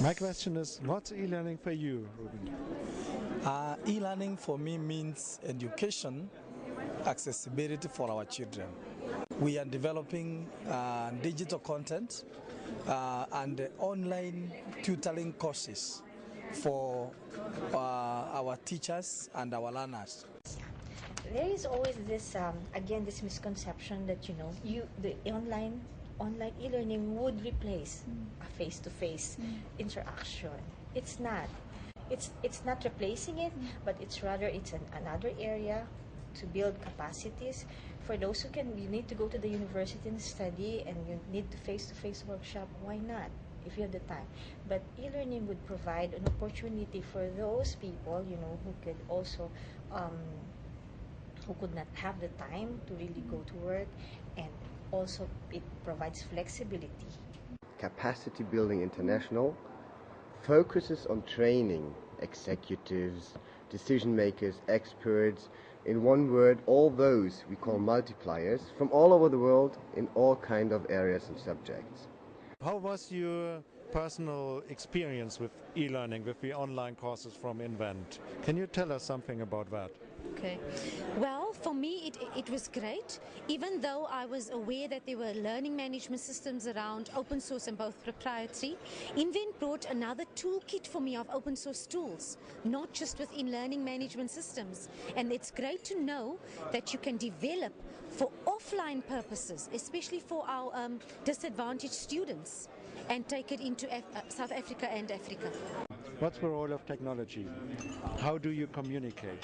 My question is, what's e-learning for you, Ruben? E-learning for me means education, accessibility for our children. We are developing digital content and online tutoring courses for our teachers and our learners. There is always this again this misconception that the online e-learning would replace a face-to-face interaction. It's not. It's not replacing it, but it's another area to build capacities for those who can. You need to go to the university and study, and you need to face-to-face workshop. Why not? If you have the time. But e-learning would provide an opportunity for those people, who could also who could not have the time to really go to work, and also it provides flexibility. Capacity Building International focuses on training executives, decision makers, experts, in one word, all those we call multipliers from all over the world in all kind of areas and subjects. How was your personal experience with e-learning, with the online courses from Invent? Can you tell us something about that? Okay. Well, for me, it was great. Even though I was aware that there were learning management systems around, open source and both proprietary, Invent brought another toolkit for me of open source tools, not just within learning management systems. And it's great to know that you can develop for offline purposes, especially for our disadvantaged students, and take it into South Africa and Africa. What's the role of technology? How do you communicate?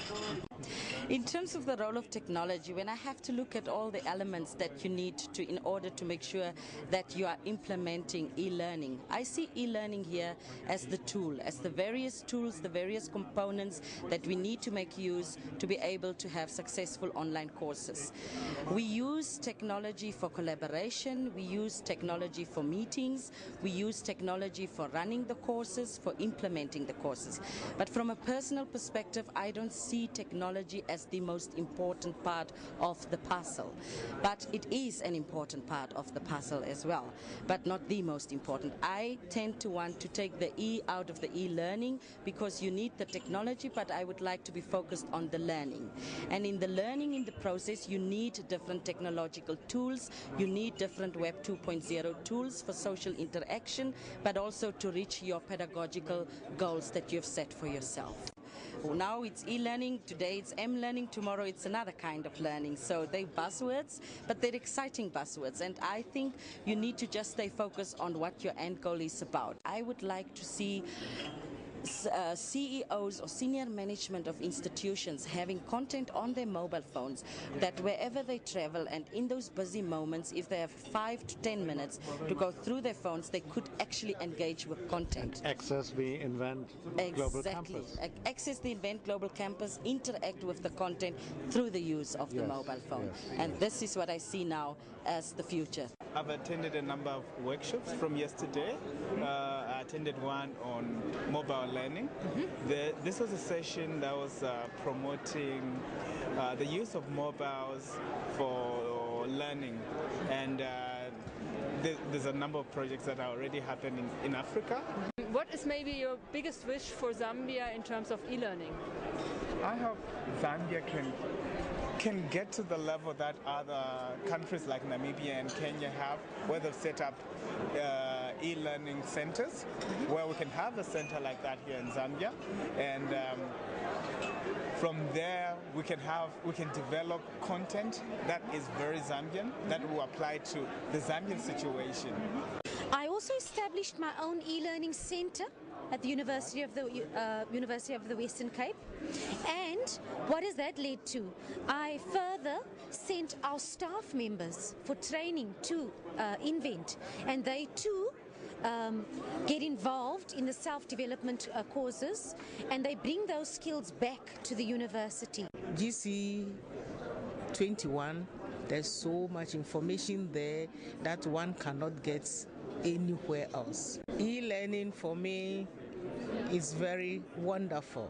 In terms of the role of technology, when I have to look at all the elements that you need to in order to make sure that you are implementing e-learning, I see e-learning here as the tool, as the various tools, the various components that we need to make use to be able to have successful online courses. We use technology for collaboration, we use technology for meetings, we use technology for running the courses, for implementing the courses. But from a personal perspective, I don't see technology as the most important part of the puzzle. But it is an important part of the puzzle as well, but not the most important. I tend to want to take the E out of the e-learning because you need the technology, but I would like to be focused on the learning. And in the learning, in the process, you need different technological tools, you need different Web 2.0 tools for social interaction, but also to reach your pedagogical goals that you've set for yourself. Now it's e-learning, today it's m-learning, tomorrow it's another kind of learning. So they're buzzwords, but they're exciting buzzwords. And I think you need to just stay focused on what your end goal is about. I would like to see CEOs or senior management of institutions having content on their mobile phones, that wherever they travel and in those busy moments, if they have 5 to 10 minutes to go through their phones, they could actually engage with content. Access the Invent Global Campus. Access the Invent Global Campus, interact with the content through the use of the mobile phone. And this is what I see now as the future. I've attended a number of workshops from yesterday. I attended one on mobile learning. This was a session that was promoting the use of mobiles for learning, and there's a number of projects that are already happening in Africa. What is maybe your biggest wish for Zambia in terms of e-learning? I hope Zambia can get to the level that other countries like Namibia and Kenya have, where they've set up e-learning centers, where we can have a center like that here in Zambia, and from there we can develop content that is very Zambian, that will apply to the Zambian situation. I also established my own e-learning center at the University of the Western Cape. And what has that led to? I further sent our staff members for training to Invent, and they too get involved in the self-development courses, and they bring those skills back to the university. GC21, there's so much information there that one cannot get anywhere else. E-learning for me is very wonderful.